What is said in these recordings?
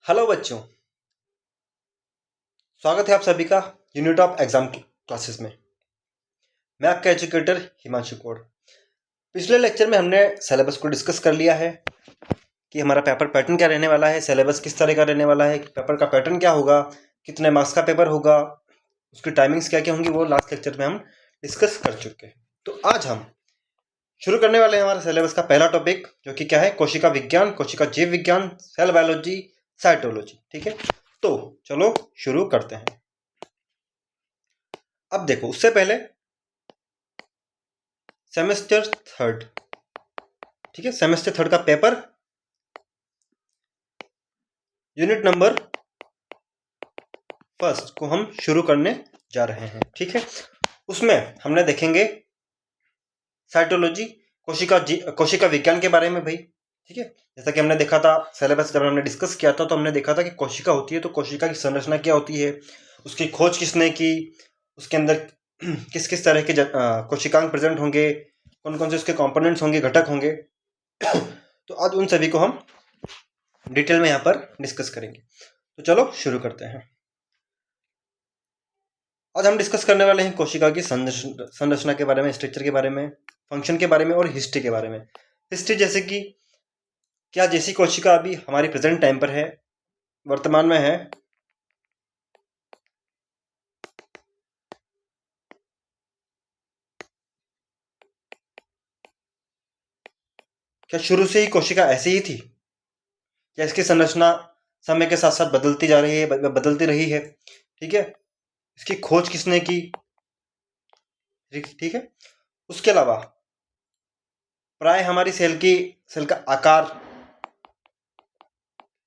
Hello बच्चों, स्वागत है आप सभी का यूनिट ऑफ एग्जाम क्लासेस में। मैं आपका एजुकेटर हिमांशु कौर। पिछले लेक्चर में हमने सिलेबस को डिस्कस कर लिया है कि हमारा पेपर पैटर्न क्या रहने वाला है, सिलेबस किस तरह का रहने वाला है, पेपर का पैटर्न क्या होगा, कितने मार्क्स का पेपर होगा, उसकी टाइमिंग्स क्या क्या होंगी, वो लास्ट लेक्चर में हम डिस्कस कर चुके हैं। तो आज हम शुरू करने वाले हैं हमारे सिलेबस का पहला टॉपिक, जो कि क्या है, कोशिका विज्ञान, कोशिका जीव विज्ञान, सेल बायोलॉजी, साइटोलॉजी। ठीक है, तो चलो शुरू करते हैं। अब देखो, उससे पहले सेमेस्टर थर्ड, ठीक है, सेमेस्टर थर्ड का पेपर यूनिट नंबर फर्स्ट को हम शुरू करने जा रहे हैं। ठीक है, उसमें हमने देखेंगे साइटोलॉजी, कोशिका विज्ञान के बारे में भाई। ठीक है, जैसा कि हमने देखा था सिलेबस जब हमने डिस्कस किया था, तो हमने देखा था कि कोशिका होती है तो कोशिका की संरचना क्या होती है, उसकी खोज किसने की, उसके अंदर किस किस तरह के कोशिकांग प्रेजेंट होंगे, कौन कौन से उसके कंपोनेंट्स होंगे, घटक होंगे। तो आज उन सभी को हम डिटेल में यहाँ पर डिस्कस करेंगे। तो चलो शुरू करते हैं। आज हम डिस्कस करने वाले हैं कोशिका की संरचना के बारे में, स्ट्रक्चर के बारे में, फंक्शन के बारे में और हिस्ट्री के बारे में। हिस्ट्री जैसे कि क्या जैसी कोशिका अभी हमारी प्रेजेंट टाइम पर है, वर्तमान में है, क्या शुरू से ही कोशिका ऐसी ही थी, क्या इसकी संरचना समय के साथ साथ बदलती जा रही है, बदलती रही है। ठीक है, इसकी खोज किसने की। ठीक है, उसके अलावा प्राय हमारी सेल का आकार,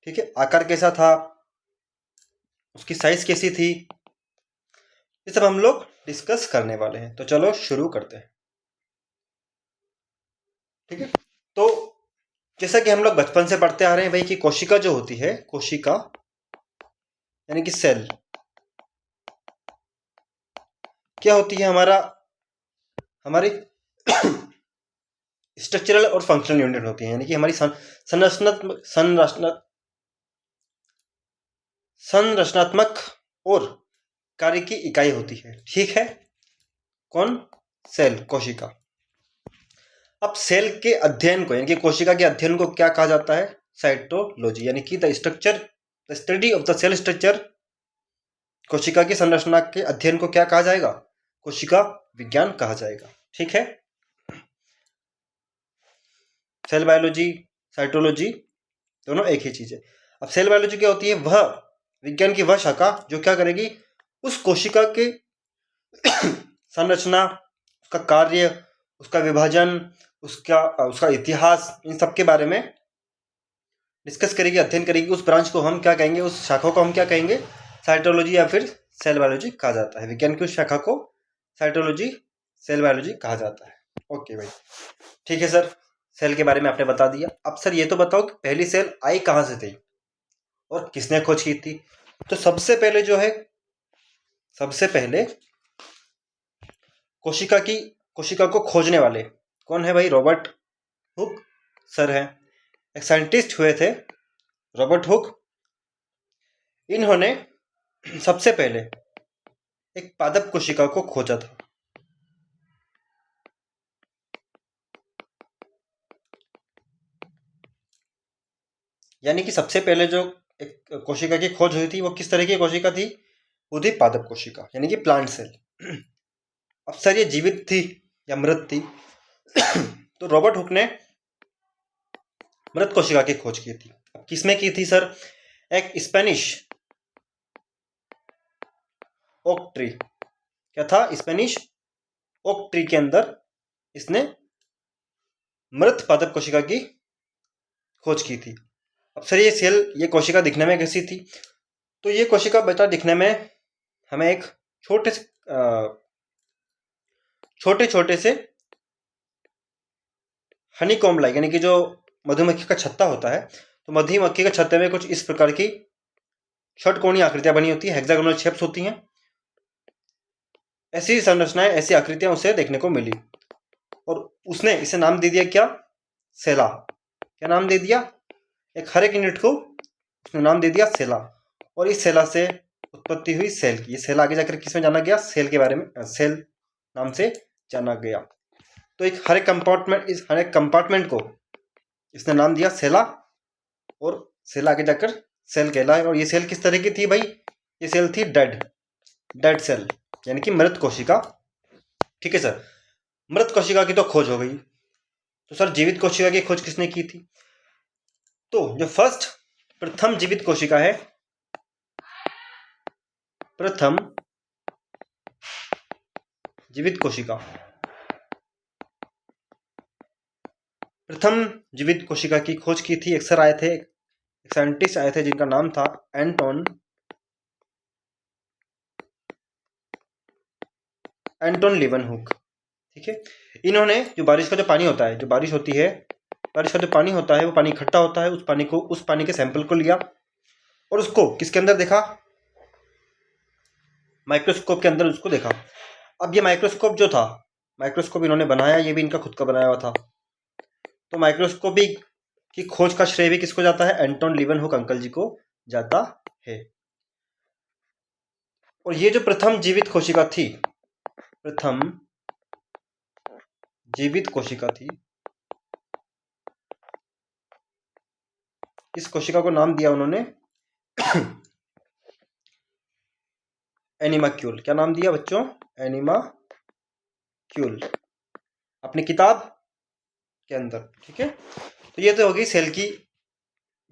ठीक है, आकार कैसा था, उसकी साइज कैसी थी, ये सब हम लोग डिस्कस करने वाले हैं। तो चलो शुरू करते हैं। ठीक है, तो जैसा कि हम लोग बचपन से पढ़ते आ रहे हैं भाई कि कोशिका जो होती है, कोशिका यानी कि सेल क्या होती है, हमारी स्ट्रक्चरल और फंक्शनल यूनिट होती है, यानी कि हमारी संरचनात्मक और कार्य की इकाई होती है। ठीक है, कौन, सेल, कोशिका। अब सेल के अध्ययन को, यानी कि कोशिका के अध्ययन को क्या कहा जाता है, साइटोलॉजी, यानी कि the study of the cell structure. कोशिका की संरचना के अध्ययन को क्या कहा जाएगा, कोशिका विज्ञान कहा जाएगा। ठीक है, सेल बायोलॉजी, साइटोलॉजी दोनों एक ही चीज है। अब सेल बायोलॉजी क्या होती है, वह विज्ञान की वह शाखा जो क्या करेगी, उस कोशिका के संरचना, उसका कार्य, उसका विभाजन, उसका इतिहास, इन सब के बारे में डिस्कस करेगी, अध्ययन करेगी। उस ब्रांच को हम क्या कहेंगे, उस शाखा को हम क्या कहेंगे, साइटोलॉजी या फिर सेल बायोलॉजी कहा जाता है। विज्ञान की उस शाखा को साइटोलॉजी, सेल बायोलॉजी कहा जाता है। ओके भाई, ठीक है सर, सेल के बारे में आपने बता दिया। अब सर ये तो बताओ कि पहली सेल आई कहां से थी और किसने खोज की थी। तो सबसे पहले कोशिका को खोजने वाले कौन है भाई, रॉबर्ट हुक सर हैं। एक साइंटिस्ट हुए थे रॉबर्ट हुक। इन्होंने सबसे पहले एक पादप कोशिका को खोजा था। यानी कि सबसे पहले जो एक कोशिका की खोज हुई थी, वो किस तरह की कोशिका थी, वो थी पादप कोशिका, यानी कि प्लांट सेल। अब सर ये जीवित थी या मृत थी तो रॉबर्ट हुक ने मृत कोशिका की खोज की थी। अब किसमें की थी सर, एक स्पेनिश ओक ट्री, क्या था, स्पेनिश ओक ट्री के अंदर इसने मृत पादप कोशिका की खोज की थी। अब सर ये कोशिका दिखने में कैसी थी, तो ये कोशिका बेटा दिखने में हमें एक छोटे छोटे से हनीकॉम्ब लाइक, यानी कि जो मधुमक्खी का छत्ता होता है, तो मधुमक्खी के छत्ते में कुछ इस प्रकार की षटकोणीय आकृतियां बनी होती है, हेक्सागोनल शेप्स होती हैं। ऐसी संरचनाएं, ऐसी आकृतियां उसे देखने को मिली और उसने इसे नाम दे दिया क्या, सेला। क्या नाम दे दिया, एक हर एक यूनिट को उसने नाम दे दिया सेला, और इस सेला से उत्पत्ति हुई सेल की। ये सेल आगे जाकर किसमें जाना गया, सेल के बारे में, सेल नाम से जाना गया। तो हर एक कंपार्टमेंट को इसने नाम दिया सेला, और सेल आगे जाकर सेल कहलाए। और ये सेल किस तरह की थी भाई, ये सेल थी डेड सेल, यानी कि मृत कोशिका। ठीक है सर, मृत कोशिका की तो खोज हो गई, तो सर जीवित कोशिका की खोज किसने की थी? तो जो प्रथम जीवित कोशिका है, प्रथम जीवित कोशिका की खोज की थी, एक सर आए थे, एक साइंटिस्ट आए थे जिनका नाम था एंटोन लीवनहुक। ठीक है, इन्होंने जो बारिश का जो पानी होता है, जो बारिश होती है, बारिश का जो पानी होता है वो पानी इकट्ठा होता है, उस पानी के सैंपल को लिया और उसको किसके अंदर देखा, माइक्रोस्कोप के अंदर उसको देखा। अब ये माइक्रोस्कोप जो था, माइक्रोस्कोप इन्होंने बनाया, ये भी इनका खुद का बनाया हुआ था। तो माइक्रोस्कोप की खोज का श्रेय भी किसको जाता है, एंटोन लीवनहुक अंकल जी को जाता है। और ये जो प्रथम जीवित कोशिका थी, इस कोशिका को नाम दिया उन्होंने एनिमाक्यूल। क्या नाम दिया बच्चों, एनिमाक्यूल, अपनी किताब के अंदर। ठीक है, तो ये तो होगी सेल की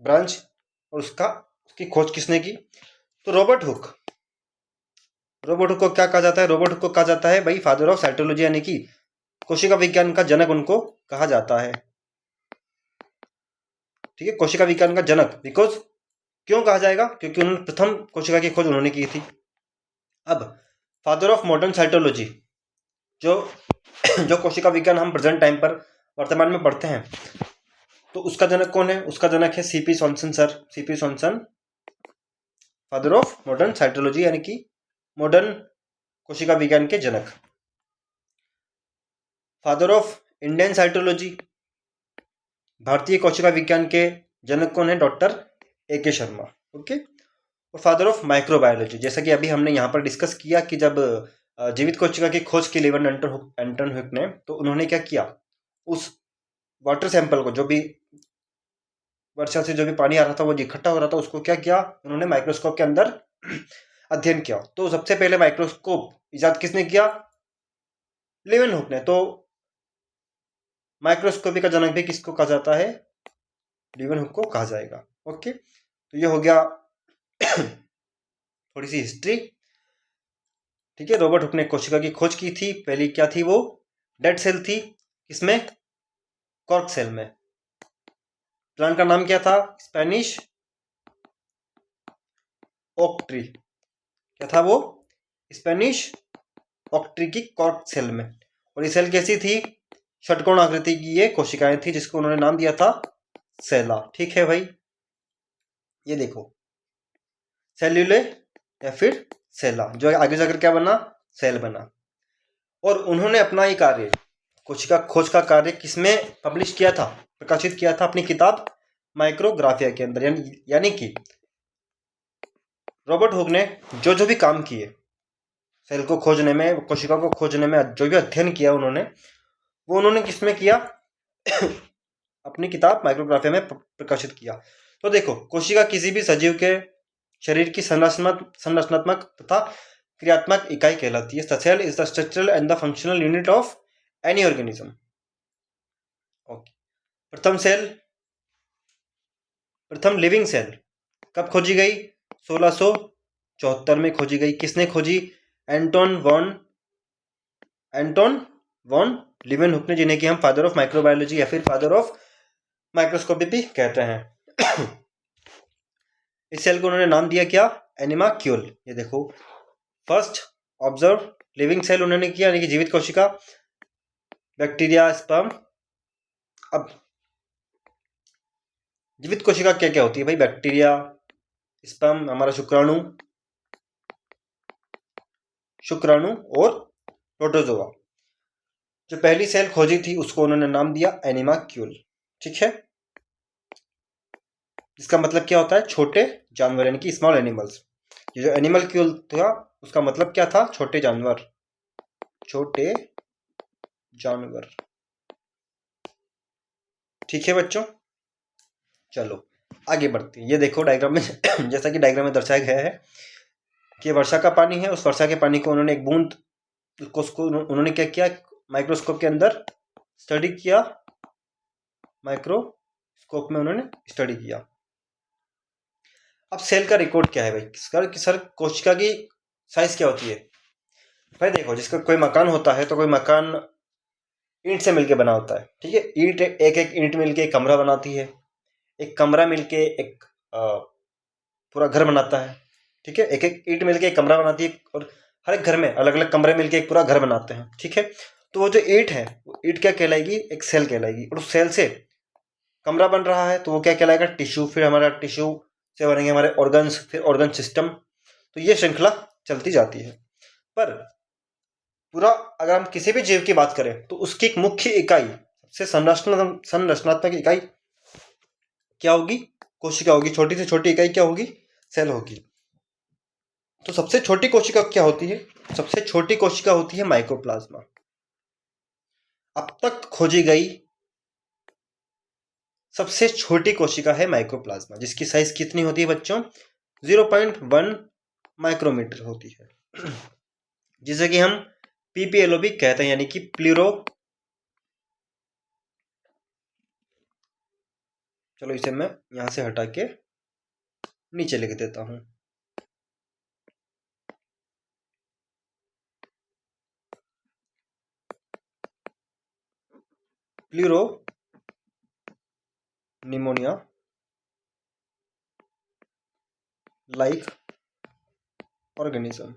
ब्रांच, और उसकी खोज किसने की, तो रॉबर्ट हुक को क्या कहा जाता है, रॉबर्ट हुक को कहा जाता है भाई फादर ऑफ साइटोलॉजी, यानी कि कोशिका विज्ञान का जनक उनको कहा जाता है। ठीक है, कोशिका विज्ञान का जनक, बिकॉज क्यों कहा जाएगा, क्योंकि उन्होंने प्रथम कोशिका की खोज उन्होंने की थी। अब फादर ऑफ मॉडर्न साइटोलॉजी, जो कोशिका विज्ञान हम प्रेजेंट टाइम पर वर्तमान में पढ़ते हैं, तो उसका जनक कौन है, उसका जनक है CP Swanson sir. CP Swanson father of modern cytology, यानी कि मॉडर्न कोशिका विज्ञान के जनक। फादर ऑफ इंडियन साइटोलॉजी, भारतीय कोशिका विज्ञान के जनक कौन है, डॉक्टर AK शर्मा। ओके, और फादर ऑफ माइक्रोबायोलॉजी, जैसा कि अभी हमने यहाँ पर डिस्कस किया कि जब जीवित कोशिका की खोज की लीवन एंटन हुक ने, तो उन्होंने क्या किया, उस वाटर सैंपल को, जो भी वर्षा से जो भी पानी आ रहा था वो इकट्ठा हो रहा था, उसको क्या किया उन्होंने, माइक्रोस्कोप के अंदर अध्ययन किया। तो सबसे पहले माइक्रोस्कोप इजाद किसने किया, लीवनहुक ने। तो माइक्रोस्कोपी का जनक भी किसको कहा जाता है, लीवनहुक को कहा जाएगा। ओके, तो ये हो गया थोड़ी सी हिस्ट्री। ठीक है, रॉबर्ट हुक ने कोशिका की खोज की थी। पहली क्या थी, वो डेड सेल थी, इसमें कॉर्क सेल में। प्लांट का नाम क्या था, स्पेनिश ओक ट्री। क्या था वो, स्पेनिश ओक ट्री की कॉर्क सेल में। और ये सेल कैसी थी, षटकोण आकृति की ये कोशिकाएं थी, जिसको उन्होंने नाम दिया था सेला। ठीक है भाई, ये देखो सेल्यूले या फिर सेला, जो आगे जाकर क्या बना, सेल बना। और उन्होंने अपना ये कार्य, कोशिका खोज का कार्य किसमें पब्लिश किया था, प्रकाशित किया था, अपनी किताब माइक्रोग्राफिया के अंदर। यानी कि रॉबर्ट हुक ने जो भी काम किए, सेल को खोजने में, कोशिका को खोजने में जो भी अध्ययन किया उन्होंने, वो उन्होंने किसमें किया अपनी किताब माइक्रोग्राफिया में प्रकाशित किया। तो देखो, कोशिका किसी भी सजीव के शरीर की संरचनात्मक तथा क्रियात्मक इकाई कहलाती है। Cell is the structural and the functional unit of any organism. Okay, प्रथम लिविंग सेल कब खोजी गई, 1674 में खोजी गई। किसने खोजी, एंटोन वॉन लीवनहुक ने, जिन्हें कि हम फादर ऑफ माइक्रोबायोलॉजी या फिर फादर ऑफ माइक्रोस्कोपी भी कहते हैं। इस सेल को उन्होंने नाम दिया क्या, एनिमाक्यूल। ये देखो, फर्स्ट ऑब्जर्व लिविंग सेल उन्होंने किया, यानी कि जीवित कोशिका, बैक्टीरिया, स्पर्म। अब जीवित कोशिका क्या क्या होती है भाई, बैक्टीरिया, स्पर्म, हमारा शुक्राणु और प्रोटोजोआ। जो पहली सेल खोजी थी उसको उन्होंने नाम दिया एनिमाक्यूल। ठीक है, इसका मतलब क्या होता है? छोटे जानवर, यानी कि स्मॉल एनिमल्स। ये जो एनिमल क्यूल था उसका मतलब क्या था? छोटे जानवर, छोटे जानवर। ठीक है बच्चों, चलो आगे बढ़ते हैं। ये देखो डायग्राम में जैसा कि डायग्राम में दर्शाया गया है कि वर्षा का पानी है, उस वर्षा के पानी को उन्होंने एक बूंद उसको उन्होंने क्या किया? माइक्रोस्कोप के अंदर स्टडी किया, माइक्रोस्कोप में उन्होंने स्टडी किया। अब सेल का रिकॉर्ड क्या है भाई? सर कोशिका की साइज क्या होती है? भाई देखो, जिसका कोई मकान होता है तो कोई मकान ईंट से मिलके बना होता है, ठीक है। ईंट एक एक ईंट मिलके एक कमरा बनाती है, एक कमरा मिलके एक पूरा घर बनाता है, ठीक है। एक एक ईंट मिलके एक कमरा बनाती है, और हर एक घर में अलग अलग कमरे मिलके एक पूरा घर बनाते हैं, ठीक है। तो वो जो ईंट है, वो ईंट क्या कहलाएगी? एक सेल कहलाएगी। और उस सेल से कमरा बन रहा है तो वो क्या कहलाएगा? टिश्यू। फिर हमारा टिश्यू से बनेंगे हमारे ऑर्गन्स, फिर ऑर्गन सिस्टम। तो ये श्रृंखला चलती जाती है। पर पूरा अगर हम किसी भी जीव की बात करें तो उसकी एक मुख्य इकाई, सबसे संरचनात्मक इकाई क्या होगी? कोशिका होगी। छोटी से छोटी इकाई क्या होगी? सेल होगी। तो सबसे छोटी कोशिका क्या होती है? सबसे छोटी कोशिका होती है माइक्रोप्लाज्मा। अब तक खोजी गई सबसे छोटी कोशिका है माइक्रोप्लाज्मा, जिसकी साइज कितनी होती है बच्चों? 0.1 माइक्रोमीटर होती है, जिसे कि हम पीपीएलओ भी कहते हैं, यानी कि प्लूरो, चलो इसे मैं यहां से हटा के नीचे लिख देता हूं। Pleuro pneumonia like organism.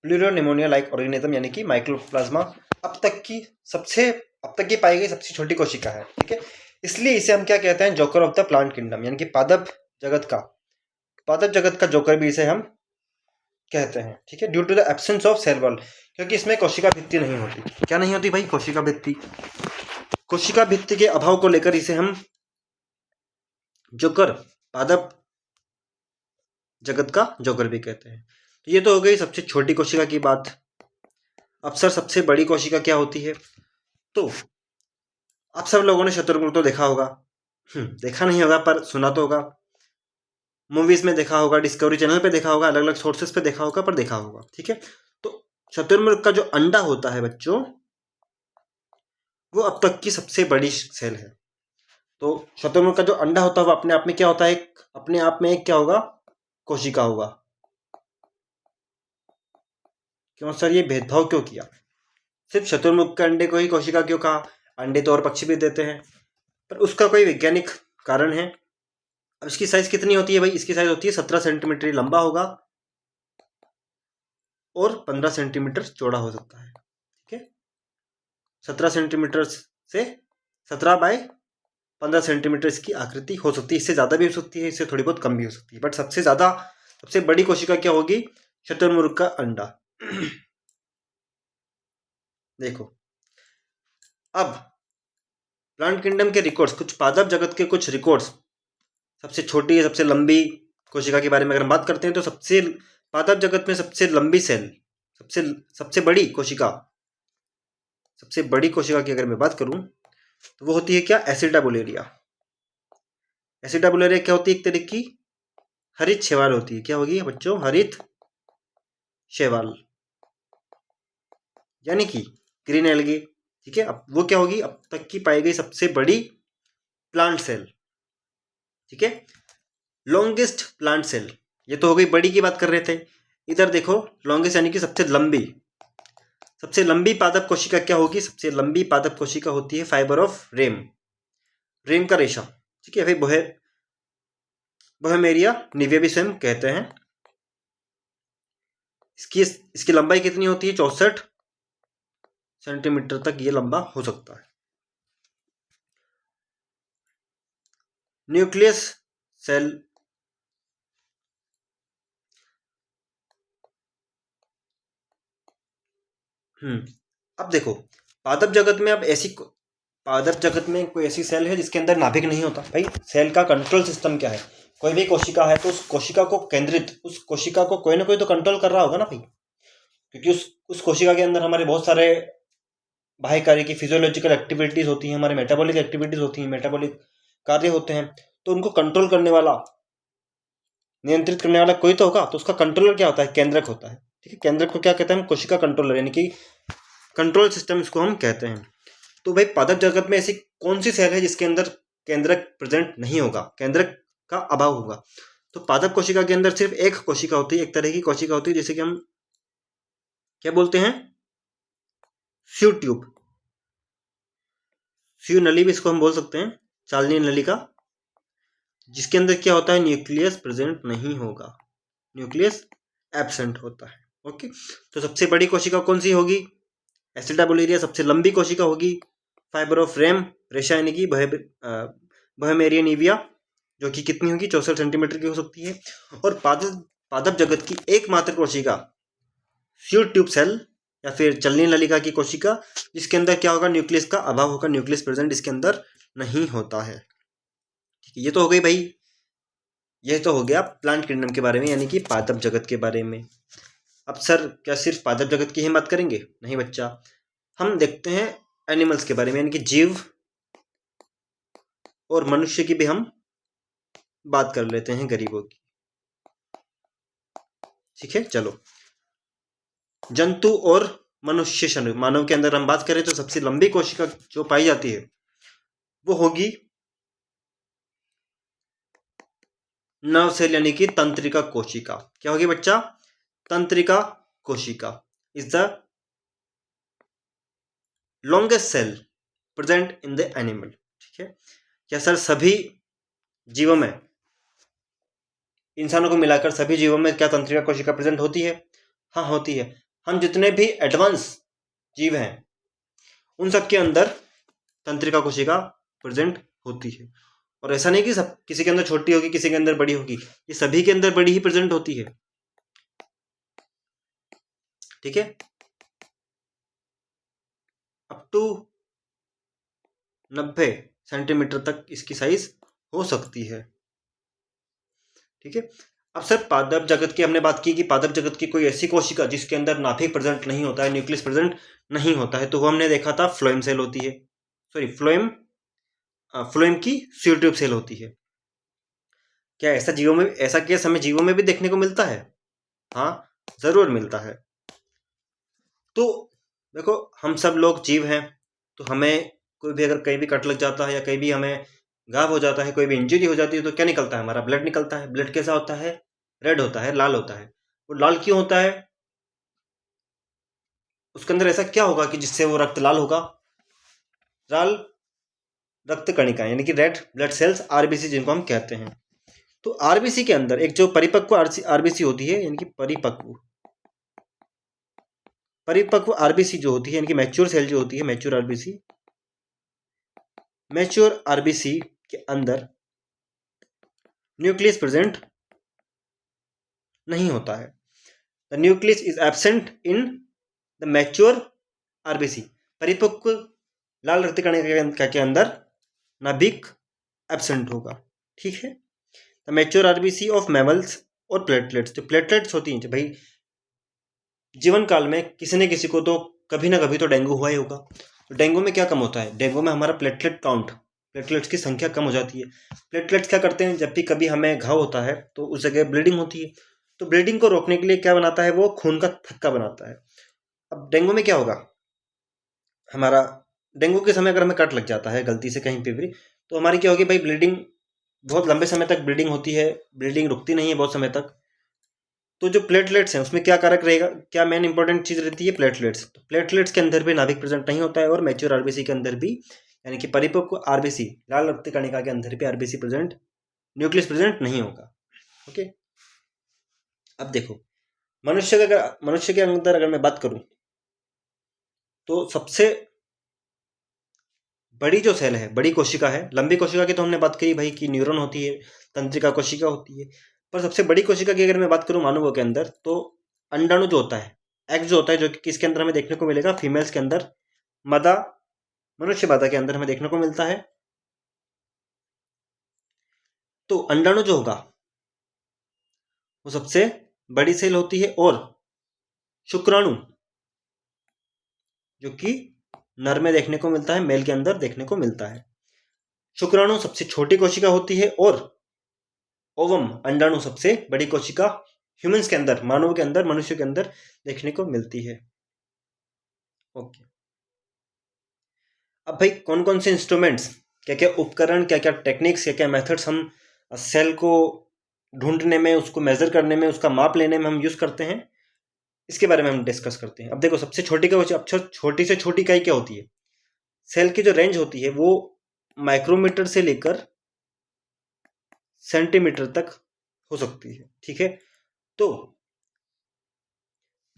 Pleuropneumonia like organism यानी कि माइक्रोप्लाज्मा अब तक की पाई गई सबसे छोटी कोशिका है, ठीक है। इसलिए इसे हम क्या कहते हैं? Joker of the plant kingdom, यानी कि पादप जगत का जोकर भी इसे हम कहते हैं, ठीक है। Due to the absence of cell wall, क्योंकि इसमें कोशिका भित्ति नहीं होती। क्या नहीं होती भाई? कोशिका भित्ति। कोशिका भित्ति के अभाव को लेकर इसे हम जोकर, पादप जगत का जोकर भी कहते हैं। तो ये तो हो गई सबसे छोटी कोशिका की बात। अब सर सबसे बड़ी कोशिका क्या होती है? तो आप सब लोगों ने शत्रुघ्न तो देखा होगा। देखा नहीं होगा पर सुना तो होगा, मूवीज में देखा होगा, डिस्कवरी चैनल पे देखा होगा, अलग अलग सोर्सेस पे देखा होगा, पर देखा होगा, ठीक है। तो शत्रुमुर्ग का जो अंडा होता है बच्चों, वो अब तक की सबसे बड़ी सेल है। तो शत्रुमुर्ग का जो अंडा होता है वो अपने आप में क्या होता है? अपने आप में एक क्या होगा? कोशिका होगा। क्यों सर ये भेदभाव क्यों किया? सिर्फ शत्रुमुर्ग के अंडे को ही कोशिका क्यों कहा? अंडे तो और पक्षी भी देते हैं, पर उसका कोई वैज्ञानिक कारण है। अब इसकी साइज कितनी होती है भाई? इसकी साइज होती है 17 सेंटीमीटर लंबा होगा और 15 सेंटीमीटर चौड़ा हो सकता है, ठीक है। 17 सेंटीमीटर से 17 बाय 15 सेंटीमीटर इसकी आकृति हो सकती है। इससे ज़्यादा भी हो सकती है, इससे थोड़ी बहुत कम भी हो सकती है, बट सबसे बड़ी कोशिका क्या होगी? शतुरमुर्ग का अंडा। देखो, अब प्लांट किंगडम के रिकॉर्ड्स, कुछ पादप जगत के कुछ रिकॉर्ड्स, सबसे छोटी सबसे लंबी कोशिका के बारे में अगर हम बात करते हैं तो पादप जगत में सबसे लंबी सेल, सबसे सबसे बड़ी कोशिका सबसे बड़ी कोशिका की अगर मैं बात करूं तो वो होती है क्या? एसिडाबुलेरिया। एसिडाबुलेरिया क्या होती है? एक तरह की हरित शैवाल होती है। क्या होगी बच्चों? हरित शैवाल, यानी कि ग्रीन एल्गी, ठीक है। अब वो क्या होगी? अब तक की पाई गई सबसे बड़ी प्लांट सेल, ठीक है। लॉन्गेस्ट प्लांट सेल, ये तो हो गई बड़ी की बात कर रहे थे। इधर देखो, लॉन्गेस्ट यानी कि सबसे लंबी पादप कोशिका क्या होगी? सबसे लंबी पादप कोशिका होती है फाइबर ऑफ रेम, रेम का रेशा, ठीक है। भाई बोहेमेरिया निविया भी स्वयं कहते हैं। इसकी लंबाई कितनी होती है? 64 सेंटीमीटर तक ये लंबा हो सकता है। न्यूक्लियस सेल, अब देखो, पादप जगत में अब पादप जगत में कोई ऐसी सेल है जिसके अंदर नाभिक नहीं होता? भाई सेल का कंट्रोल सिस्टम क्या है? कोई भी कोशिका है तो उस कोशिका को उस कोशिका को कोई ना कोई तो कंट्रोल कर रहा होगा ना भाई, क्योंकि उस कोशिका के अंदर हमारे बहुत सारे बाह्य कार्य की फिजियोलॉजिकल एक्टिविटीज होती हैं, हमारे मेटाबॉलिक एक्टिविटीज होती हैं, मेटाबॉलिक कार्य होते हैं, तो उनको कंट्रोल करने वाला, नियंत्रित करने वाला कोई तो होगा। तो उसका कंट्रोलर क्या होता है? केंद्रक होता है। ठीक है, केंद्रक को क्या कहते हैं हम? कोशिका कंट्रोलर, यानी कि कंट्रोल सिस्टम इसको हम कहते हैं। तो भाई पादप जगत में ऐसी कौन सी सेल है जिसके अंदर केंद्रक प्रेजेंट नहीं होगा, केंद्रक का अभाव होगा? तो पादप कोशिका के अंदर सिर्फ एक कोशिका होती है, एक तरह की कोशिका होती है जिसे कि हम क्या बोलते हैं? स्यू ट्यूब, स्यू नली भी इसको हम बोल सकते हैं, चालनीय नलिका, जिसके अंदर क्या होता है? न्यूक्लियस प्रेजेंट नहीं होगा, न्यूक्लियस एब्सेंट होता है। ओके, तो सबसे बड़ी कोशिका कौन सी होगी? एसिडाबुलेरिया सबसे लंबी कोशिका होगी। फाइब्रोफ्रेम रेशा यानी कि बहमेरियनिविया, जो कि कितनी होगी? 64 सेंटीमीटर की हो सकती है। और पादप जगत की एकमात्र कोशिका स्यू ट्यूब सेल या फिर चलनी नलिका की कोशिका, जिसके अंदर क्या होगा? न्यूक्लियस का अभाव होगा, न्यूक्लियस प्रेजेंट इसके अंदर नहीं होता है। ठीक है, ये तो हो गई भाई, ये तो हो गया प्लांट किंगडम के बारे में, यानी कि पादप जगत के बारे में। अब सर क्या सिर्फ पादप जगत की ही बात करेंगे? नहीं बच्चा, हम देखते हैं एनिमल्स के बारे में, यानी कि जीव और मनुष्य की भी हम बात कर लेते हैं, गरीबों की। ठीक है, चलो। जंतु और मनुष्य शरीर, मानव के अंदर हम बात करें तो सबसे लंबी कोशिका जो पाई जाती है वो होगी नर्व सेल, यानी कि तंत्रिका कोशिका। क्या होगी बच्चा? तंत्रिका कोशिका is the longest cell present in the animal. ठीक है, क्या सर सभी जीवों में, इंसानों को मिलाकर सभी जीवों में क्या तंत्रिका कोशिका प्रेजेंट होती है? हाँ होती है। हम जितने भी एडवांस जीव हैं उन सब के अंदर तंत्रिका कोशिका प्रेजेंट होती है। और ऐसा नहीं कि सब किसी के अंदर छोटी होगी किसी के अंदर बड़ी होगी, ये सभी के अंदर बड़ी ही प्रेजेंट होती है। ठीक है, अप टू 90 सेंटीमीटर तक इसकी साइज हो सकती है। ठीक है, अब सर पादप जगत की हमने बात की कि पादप जगत की कोई ऐसी कोशिका जिसके अंदर नाभिक प्रेजेंट नहीं होता है, न्यूक्लियस प्रेजेंट नहीं होता है, तो वो हमने देखा था फ्लोएम सेल होती है, सॉरी फ्लोएम की स्यू ट्यूब सेल होती है। क्या ऐसा जीवों में, ऐसा केस हमें जीवों में भी देखने को मिलता है? हाँ जरूर मिलता है। तो देखो हम सब लोग जीव हैं, तो हमें कोई भी अगर कहीं भी कट लग जाता है या कहीं भी हमें घाव हो जाता है, कोई भी इंजरी हो जाती है, तो क्या निकलता है? हमारा ब्लड निकलता है। ब्लड कैसा होता है? रेड होता है, लाल होता है। वो लाल क्यों होता है? उसके अंदर ऐसा क्या होगा कि जिससे वो रक्त लाल होगा? लाल रक्त कणिका यानी कि रेड ब्लड सेल्स, आरबीसी जिनको हम कहते हैं। तो आरबीसी के अंदर एक जो परिपक्व आरबीसी होती है, यानी कि परिपक्व आरबीसी जो होती है, यानी कि मैच्योर सेल जो होती है, मैच्योर आरबीसी के अंदर न्यूक्लियस प्रेजेंट नहीं होता है। The nucleus is absent in the mature RBC. परिपक्व लाल रक्त कणिका के अंदर नाभिक एब्सेंट होगा। ठीक है, the mature RBC of mammals और प्लेटलेट्स, जो प्लेटलेट्स होती हैं भाई, जीवन काल में किसी न किसी को तो कभी ना कभी तो डेंगू हुआ ही होगा। तो डेंगू में क्या कम होता है? डेंगू में हमारा प्लेटलेट काउंट, प्लेटलेट्स की संख्या कम हो जाती है। प्लेटलेट्स क्या करते हैं? जब भी कभी हमें घाव होता है तो उस जगह ब्लीडिंग होती है, तो ब्लीडिंग को रोकने के लिए क्या बनाता है? वो खून का थक्का बनाता है। अब डेंगू में क्या होगा? हमारा डेंगू के समय अगर हमें कट लग जाता है गलती से कहीं पे भी, तो हमारी क्या होगी भाई? ब्लीडिंग बहुत लंबे समय तक ब्लीडिंग होती है, ब्लीडिंग रुकती नहीं है बहुत समय तक। तो जो प्लेटलेट्स हैं उसमें क्या कारक रहेगा? क्या मेन इंपॉर्टेंट चीज रहती है? प्लेटलेट्स। तो प्लेटलेट्स के अंदर भी नाभिक प्रेजेंट नहीं होता है, और मैच्योर आरबीसी के अंदर भी, यानी कि परिपक्व आरबीसी लाल रक्त कणिका के अंदर भी आरबीसी प्रेजेंट, न्यूक्लियस प्रेजेंट नहीं होगा। ओके, अब देखो मनुष्य के अंदर अगर मैं बात करूं तो सबसे बड़ी जो सेल है, बड़ी कोशिका है, लंबी कोशिका की तो हमने बात करी भाई कि न्यूरॉन होती है, तंत्रिका कोशिका होती है, पर सबसे बड़ी कोशिका की अगर मैं बात करूं मानवों के अंदर, तो अंडाणु जो होता है, एग जो होता है, जो कि किसके अंदर हमें देखने को मिलेगा? फीमेल्स के अंदर, मदा मनुष्य मादा के अंदर हमें देखने को मिलता है। तो अंडाणु जो होगा वो सबसे बड़ी सेल होती है, और शुक्राणु जो कि नर में देखने को मिलता है, मेल के अंदर देखने को मिलता है। शुक्राणु सबसे छोटी कोशिका होती है, और ओवम अंडाणु सबसे बड़ी कोशिका ह्यूमंस के अंदर, मानव के अंदर, मनुष्य के अंदर देखने को मिलती है। ओके, अब भाई कौन कौन से इंस्ट्रूमेंट्स, क्या क्या उपकरण, क्या क्या टेक्निक्स, क्या क्या मेथड्स हम सेल को ढूंढने में, उसको मेजर करने में, उसका माप लेने में हम यूज करते हैं, इसके बारे में हम डिस्कस करते हैं। अब देखो, सबसे छोटी का अब छोटी से छोटी इकाई क्या होती है? सेल की जो रेंज होती है वो माइक्रोमीटर से लेकर सेंटीमीटर तक हो सकती है, ठीक है। तो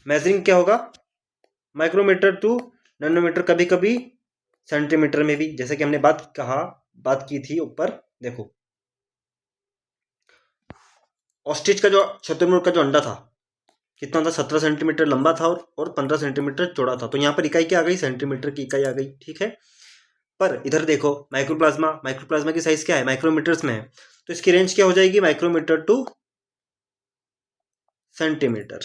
मेजरिंग क्या होगा? माइक्रोमीटर टू नैनोमीटर, कभी कभी सेंटीमीटर में भी, जैसे कि हमने बात की थी ऊपर। देखो, ऑस्ट्रिच का जो शुतुरमुर्ग का जो अंडा था कितना था? 17 सेंटीमीटर लंबा था और 15 सेंटीमीटर चौड़ा था। तो यहाँ पर इकाई क्या आ गई? सेंटीमीटर की इकाई आ गई, ठीक है। पर इधर देखो, माइक्रोप्लाज्मा की साइज क्या है? माइक्रोमीटर्स में है। तो इसकी रेंज क्या हो जाएगी? Micrometre to centimetre.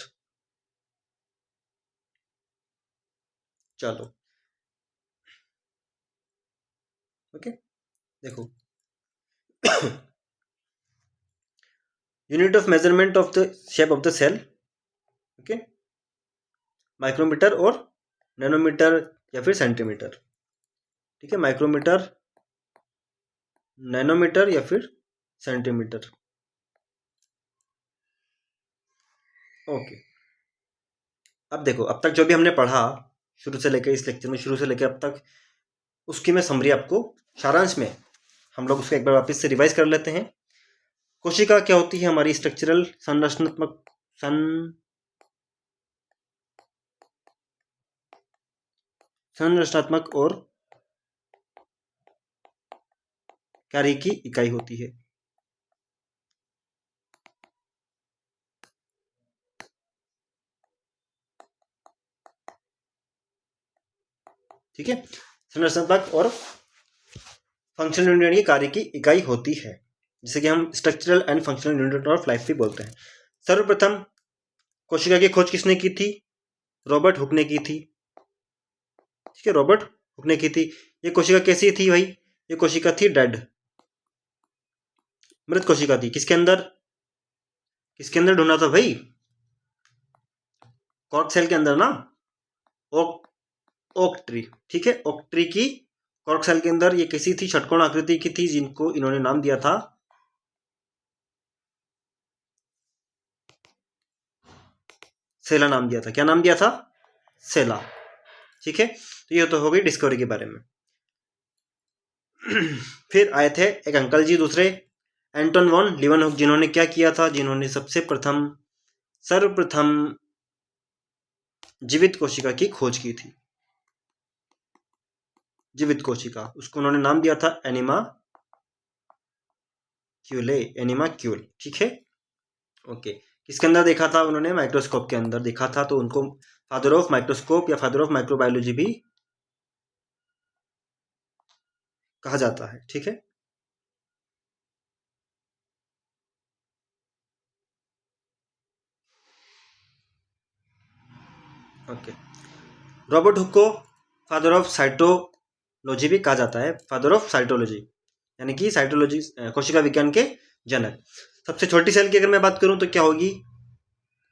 चलो, ओके, देखो unit of measurement of the shape of the cell, okay, micrometre और नैनोमीटर या फिर सेंटीमीटर, ठीक है। माइक्रोमीटर, नैनोमीटर या फिर सेंटीमीटर, ओके। अब देखो, अब तक जो भी हमने पढ़ा शुरू से लेकर इस लेक्चर में, शुरू से लेकर अब तक, उसकी मैं समरी आपको सारांश में हम लोग उसको एक बार वापस से रिवाइज कर लेते हैं। कोशिका क्या होती है? हमारी स्ट्रक्चरल संरचनात्मक और कार्य की इकाई होती है, ठीक है। संरचनात्मक और फंक्शनल यूनिट की कार्य की इकाई होती है, जिसे कि हम structural and functional unit of life भी बोलते हैं। सर्वप्रथम कोशिका की खोज किसने की थी? रॉबर्ट हुक ने की थी, ठीक है, रॉबर्ट हुक ने की थी। ये कोशिका कैसी थी भाई? ये कोशिका थी डेड, मृत कोशिका थी। किसके अंदर? किसके अंदर ढूंढा था भाई? कॉर्क सेल के अंदर ना, ओक ट्री, ठीक है। ओक ट्री की कॉर्क सेल के अंदर ये कैसी थी? षटकोण आकृति की थी, जिनको इन्होंने नाम दिया था सेला, नाम दिया था। क्या नाम दिया था? सेला, ठीक है। तो ये तो हो गई डिस्कवरी के बारे में। फिर आए थे एक अंकल जी दूसरे, एंटोन वॉन लीवनहुक, जिन्होंने क्या किया था? जिन्होंने सर्वप्रथम जीवित कोशिका की खोज की थी। जीवित कोशिका, उसको उन्होंने नाम दिया था एनिमाक्यूल, ठीक है, ओके। किसके अंदर देखा था उन्होंने? माइक्रोस्कोप के अंदर देखा था। तो उनको फादर ऑफ माइक्रोस्कोप या फादर ऑफ माइक्रोबायोलॉजी भी कहा जाता है, ठीक है। ओके, रॉबर्ट हुक को फादर ऑफ साइटोलॉजी भी कहा जाता है, फादर ऑफ साइटोलॉजी, यानी कि साइटोलॉजी, कोशिका विज्ञान के जनक। सबसे छोटी सेल की अगर मैं बात करूं तो क्या होगी?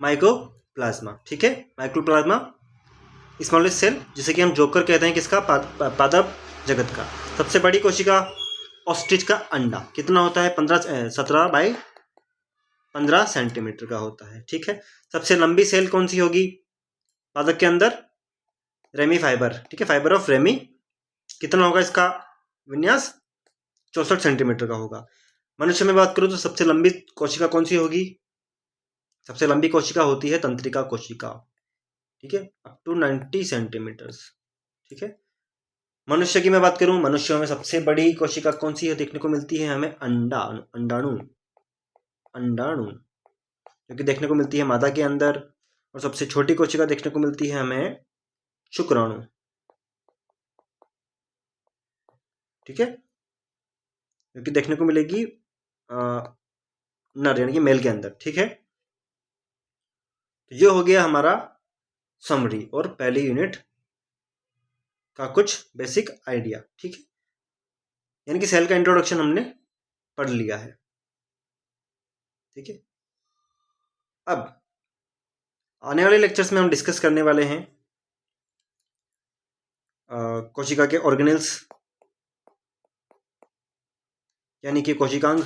माइक्रोप्लाज्मा, ठीक है। माइक्रोप्लाज्मा स्मॉलेस्ट सेल, जिसे कि हम जोकर कहते हैं, किसका? पादप जगत का। सबसे बड़ी कोशिका ऑस्ट्रिच का अंडा कितना होता है? 17 x 15 सेंटीमीटर का होता है, ठीक है। सबसे लंबी सेल कौन सी होगी पादप के अंदर? रेमी फाइबर, ठीक है, फाइबर ऑफ रेमी। कितना होगा इसका विन्यास? 64 सेंटीमीटर का होगा। मनुष्य में बात करूं तो सबसे लंबी कोशिका कौन सी होगी? सबसे लंबी कोशिका होती है तंत्रिका कोशिका, ठीक है, अप टू 90 सेंटीमीटर, ठीक है। मनुष्य की मैं बात करूं, मनुष्यों में सबसे बड़ी कोशिका कौन सी है देखने को मिलती है हमें? अंडाणु, जो कि देखने को मिलती है मादा के अंदर। और सबसे छोटी कोशिका देखने को मिलती है हमें शुक्राणु, ठीक है, जो कि देखने को मिलेगी नर यानी कि मेल के अंदर। ठीक है, तो ये हो गया हमारा समरी और पहली यूनिट का कुछ बेसिक आइडिया। ठीक है, यानी कि सेल का इंट्रोडक्शन हमने पढ़ लिया है। ठीक है, अब आने वाले लेक्चर्स में हम डिस्कस करने वाले हैं कोशिका के ऑर्गेनेल्स यानी कि कोशिकांग।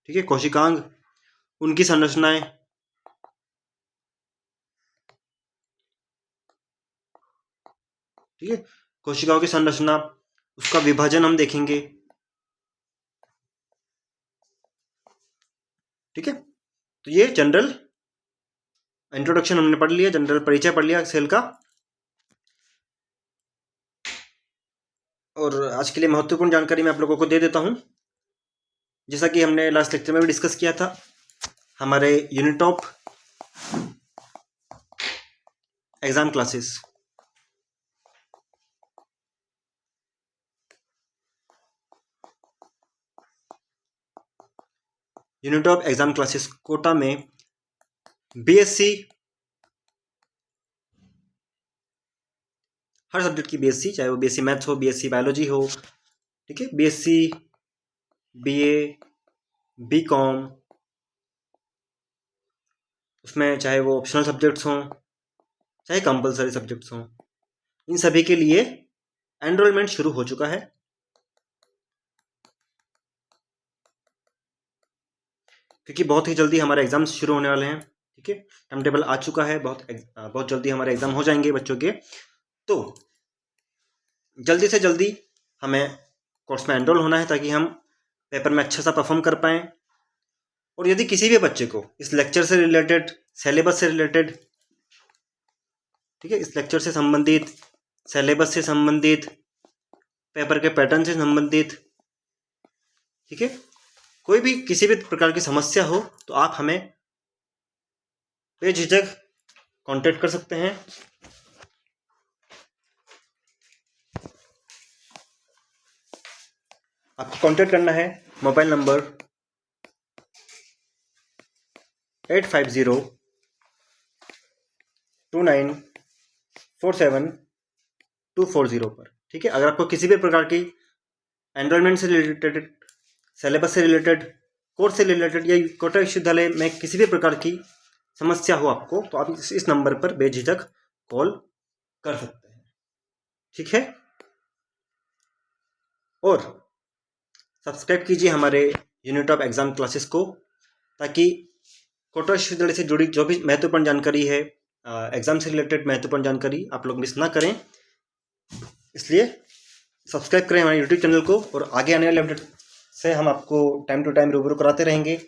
ठीक है, कोशिकांग, उनकी संरचनाएं, ठीक है, कोशिकाओं की संरचना, उसका विभाजन हम देखेंगे। ठीक है, तो ये जनरल इंट्रोडक्शन हमने पढ़ लिया, जनरल परिचय पढ़ लिया सेल का। और आज के लिए महत्वपूर्ण जानकारी मैं आप लोगों को दे देता हूं, जैसा कि हमने लास्ट लेक्चर में भी डिस्कस किया था। हमारे unit of exam classes, unit of exam classes Kota में बीएससी, हर सब्जेक्ट की बीएससी, चाहे वो बीएससी मैथ्स हो, बीएससी बायोलॉजी हो, ठीक है, बीएससी, बीए, बीकॉम, उसमें चाहे वो ऑप्शनल सब्जेक्ट्स हों चाहे कंपलसरी सब्जेक्ट्स हों, इन सभी के लिए एनरोलमेंट शुरू हो चुका है। क्योंकि बहुत ही जल्दी हमारे एग्जाम्स शुरू होने वाले हैं। ठीक है, टाइम टेबल आ चुका है, बहुत जल्दी हमारे एग्जाम हो जाएंगे बच्चों के। तो जल्दी से जल्दी हमें कोर्स में एनरोल होना है ताकि हम पेपर में अच्छा सा परफॉर्म कर पाएँ। और यदि किसी भी बच्चे को इस लेक्चर से रिलेटेड, सिलेबस से रिलेटेड, ठीक है, इस लेक्चर से संबंधित, सिलेबस से संबंधित, पेपर के पैटर्न से संबंधित, ठीक है, कोई भी किसी भी प्रकार की समस्या हो तो आप हमें बेझिझक कांटेक्ट कर सकते हैं। आपको कांटेक्ट करना है मोबाइल नंबर 8502947240 पर। ठीक है, अगर आपको किसी भी प्रकार की एनरोलमेंट से रिलेटेड, सिलेबस से रिलेटेड, कोर्स से रिलेटेड या कोटा विश्वविद्यालय में किसी भी प्रकार की समस्या हो आपको, तो आप इस नंबर पर बेझिझक कॉल कर सकते हैं। ठीक है, और सब्सक्राइब कीजिए हमारे यूनिट ऑफ एग्जाम क्लासेस को, ताकि कोटा विश्वविद्यालय से जुड़ी जो भी महत्वपूर्ण जानकारी है, एग्जाम से रिलेटेड महत्वपूर्ण जानकारी, आप लोग मिस ना करें। इसलिए सब्सक्राइब करें हमारे यूट्यूब चैनल को, और आगे आने वाले अपडेट से हम आपको टाइम टू टाइम रूबरू कराते रहेंगे।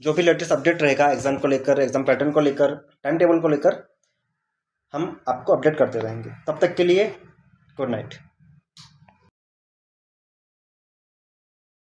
जो भी लेटेस्ट अपडेट रहेगा एग्जाम को लेकर, एग्जाम पैटर्न को लेकर, टाइम टेबल को लेकर, हम आपको अपडेट करते रहेंगे। तब तक के लिए गुड नाइट।